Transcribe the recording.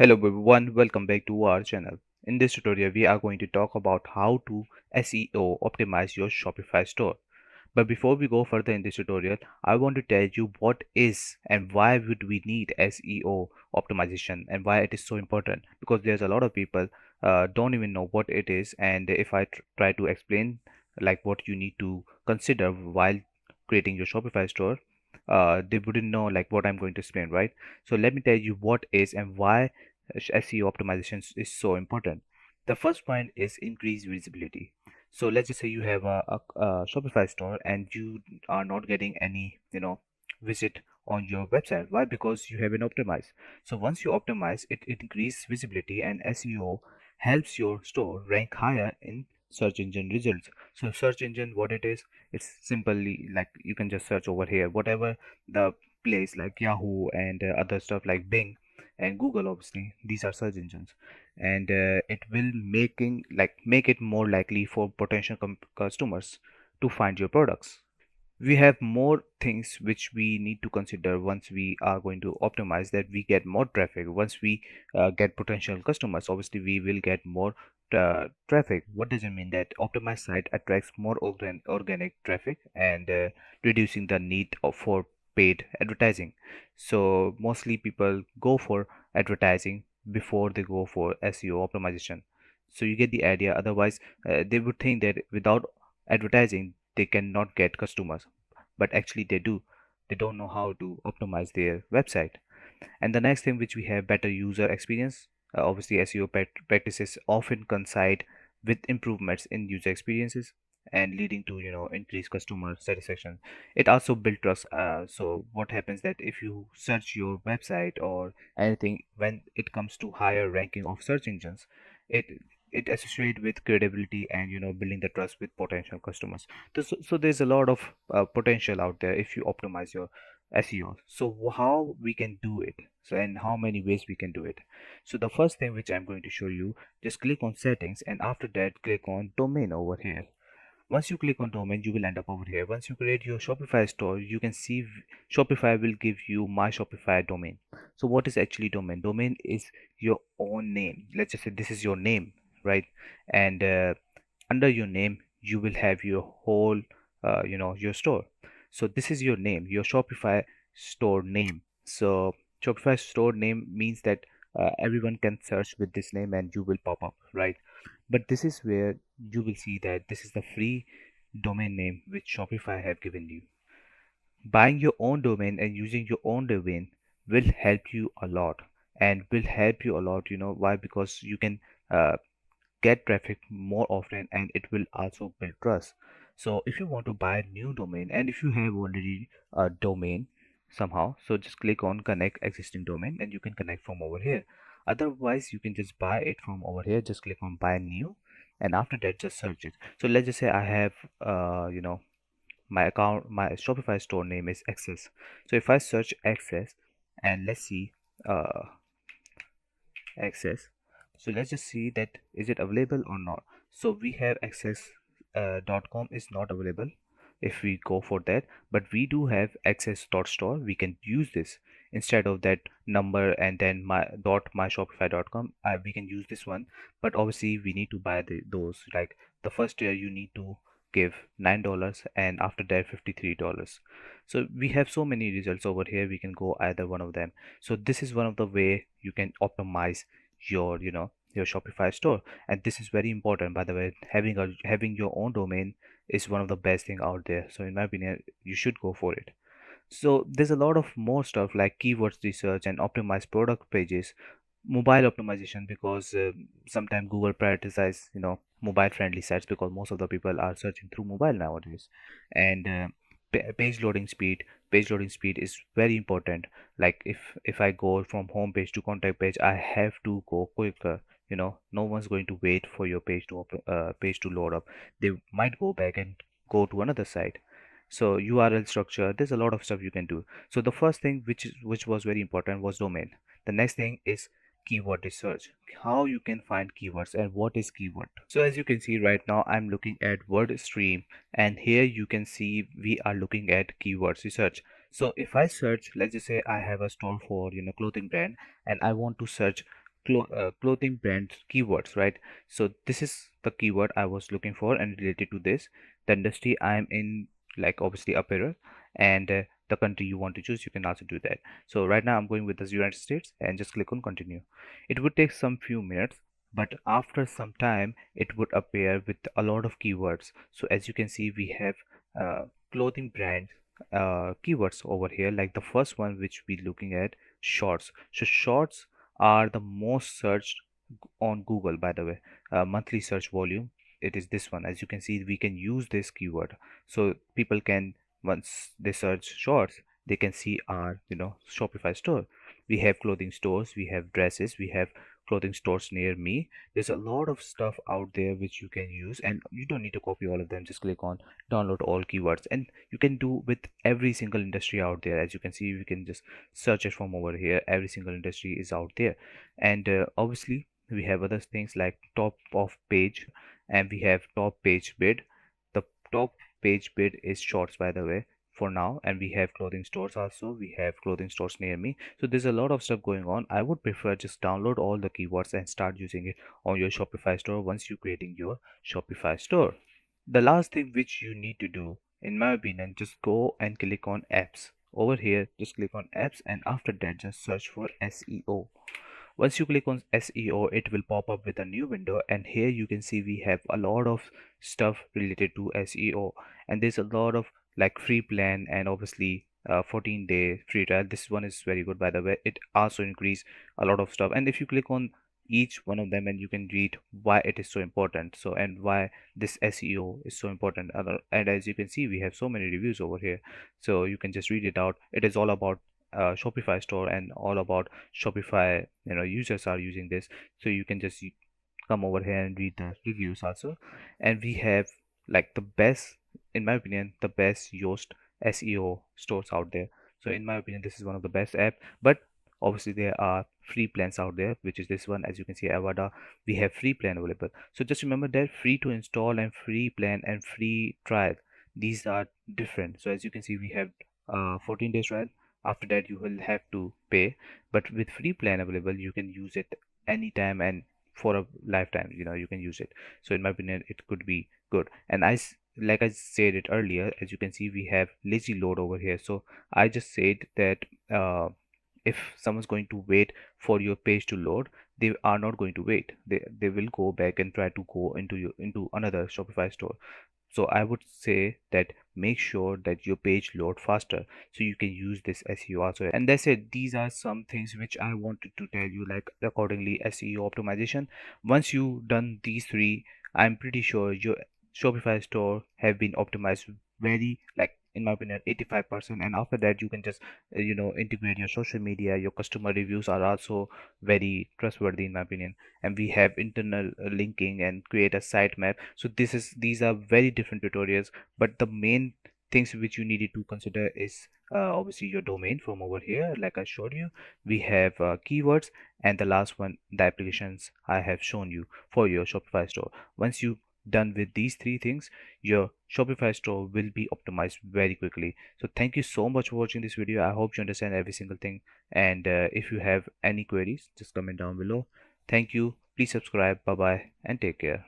Hello everyone, welcome back to our channel. In this tutorial, we are going to talk about how to SEO optimize your Shopify store. But before we go further in this tutorial, I want to tell you what is and why would we need SEO optimization and why it is so important. Because there's a lot of people don't even know what it is, and if I try to explain like what you need to consider while creating your Shopify store, they wouldn't know like what I'm going to explain, right? So let me tell you what is and why SEO optimization is so important. The first point is increased visibility. So let's just say you have a Shopify store and you are not getting any, visit on your website. Why? Because you haven't optimized. So once you optimize, it increases visibility, and SEO helps your store rank higher in search engine results. So search engine, what it is, it's simply like you can just search over here, whatever the place like Yahoo and other stuff like Bing and Google. Obviously these are search engines, and it will make it more likely for potential customers to find your products. We have more things which we need to consider once we are going to optimize, that we get more traffic. Once we get potential customers, obviously we will get more traffic. What does it mean? That optimized site attracts more organic traffic and reducing the need for paid advertising. So mostly people go for advertising before they go for SEO optimization. So you get the idea. Otherwise they would think that without advertising they cannot get customers, but actually they do. They don't know how to optimize their website. And the next thing which we have, better user experience. Obviously SEO practices often coincide with improvements in user experiences and leading to increased customer satisfaction. It also build trust. So what happens that if you search your website or anything, when it comes to higher ranking of search engines, it it associate with credibility and building the trust with potential customers. So there's a lot of potential out there if you optimize your SEO. So how we can do it? So and how many ways we can do it? So the first thing which I'm going to show you, just click on settings, and after that click on domain over here. Once you click on domain, you will end up over here. Once you create your Shopify store, you can see Shopify will give you my Shopify domain. So what is actually domain? Domain is your own name. Let's just say this is your name, right? And under your name you will have your whole your store. So this is your name, your Shopify store name. So Shopify store name means that everyone can search with this name and you will pop up, right? But this is where you will see that this is the free domain name which Shopify have given you. Buying your own domain and using your own domain will help you a lot, and will help you a lot. You know why? Because you can uh, get traffic more often, and it will also build trust. So if you want to buy a new domain, and if you have already a domain somehow, so just click on connect existing domain and you can connect from over here. Otherwise you can just buy it from over here. Just click on buy new, and after that just search it. So let's just say I have my account, my Shopify store name is access. So if I search access, and let's see uh access, so let's just see that is it available or not. So we have access .com is not available if we go for that, but we do have access .store. We can use this instead of that number and then my shopify.com. We can use this one, but obviously we need to buy those. Like the first year you need to give $9, and after that $53. So we have so many results over here. We can go either one of them. So this is one of the way you can optimize your your Shopify store. And this is very important, by the way. Having your own domain is one of the best thing out there. So in my opinion, you should go for it. So there's a lot of more stuff like keywords research and optimized product pages, mobile optimization, because sometimes Google prioritize mobile friendly sites because most of the people are searching through mobile nowadays. And page loading speed is very important. Like if I go from home page to contact page, I have to go quicker. No one's going to wait for your page to load up. They might go back and go to another site. So URL structure, there's a lot of stuff you can do. So the first thing which was very important was domain. The next thing is keyword research, how you can find keywords and what is keyword. So as you can see right now, I'm looking at word stream, and here you can see we are looking at keywords research. So if I search, let's just say I have a store for clothing brand, and I want to search clothing brand keywords, right? So this is the keyword I was looking for, and related to this, the industry I am in, like obviously apparel, and the country you want to choose, you can also do that. So right now I'm going with the United States, and just click on continue. It would take some few minutes, but after some time it would appear with a lot of keywords. So as you can see, we have clothing brand keywords over here, like the first one which we looking at, shorts. So shorts are the most searched on Google, by the way. Monthly search volume, it is this one. As you can see, we can use this keyword, so people can, once they search shorts, they can see our Shopify store. We have clothing stores, we have dresses, we have clothing stores near me. There's a lot of stuff out there which you can use, and you don't need to copy all of them. Just click on download all keywords, and you can do with every single industry out there. As you can see, we can just search it from over here. Every single industry is out there. And obviously we have other things like top of page, and we have top page bid. The top page bid is shorts, by the way, for now. And we have clothing stores also, we have clothing stores near me. So there's a lot of stuff going on. I would prefer just download all the keywords and start using it on your Shopify store once you're creating your Shopify store. The last thing which you need to do, in my opinion, just go and click on apps. Over here, just click on apps, and after that just search for SEO. Once you click on SEO, it will pop up with a new window, and here you can see we have a lot of stuff related to SEO, and there's a lot of like free plan, and obviously 14-day free trial. This one is very good, by the way. It also increase a lot of stuff, and if you click on each one of them, and you can read why it is so important, so and why this SEO is so important. And as you can see, we have so many reviews over here, so you can just read it out. It is all about Shopify store, and all about Shopify, users are using this. So you can just come over here and read the reviews also. And we have like the best, in my opinion, the best Yoast SEO stores out there. So in my opinion, this is one of the best app. But obviously there are free plans out there, which is this one. As you can see, Avada, we have free plan available. So just remember that free to install and free plan and free trial, these are different. So as you can see, we have 14 days trial. After that you will have to pay, but with free plan available, you can use it anytime and for a lifetime. You can use it. So in my opinion, it could be good. And like I said it earlier, as you can see, we have lazy load over here. So I just said that if someone's going to wait for your page to load, they are not going to wait. They will go back and try to go into another Shopify store. So I would say that make sure that your page load faster, so you can use this SEO also. And that's it. These are some things which I wanted to tell you, like accordingly SEO optimization. Once you done these three, I'm pretty sure your Shopify store have been optimized very, like in my opinion, 85%. And after that you can just integrate your social media. Your customer reviews are also very trustworthy, in my opinion. And we have internal linking and create a sitemap. So these are very different tutorials, but the main things which you needed to consider is obviously your domain. From over here, like I showed you, we have keywords, and the last one, the applications I have shown you for your Shopify store. Once you done with these three things, your Shopify store will be optimized very quickly. So thank you so much for watching this video. I hope you understand every single thing, and if you have any queries, just comment down below. Thank you. Please subscribe. Bye bye, and take care.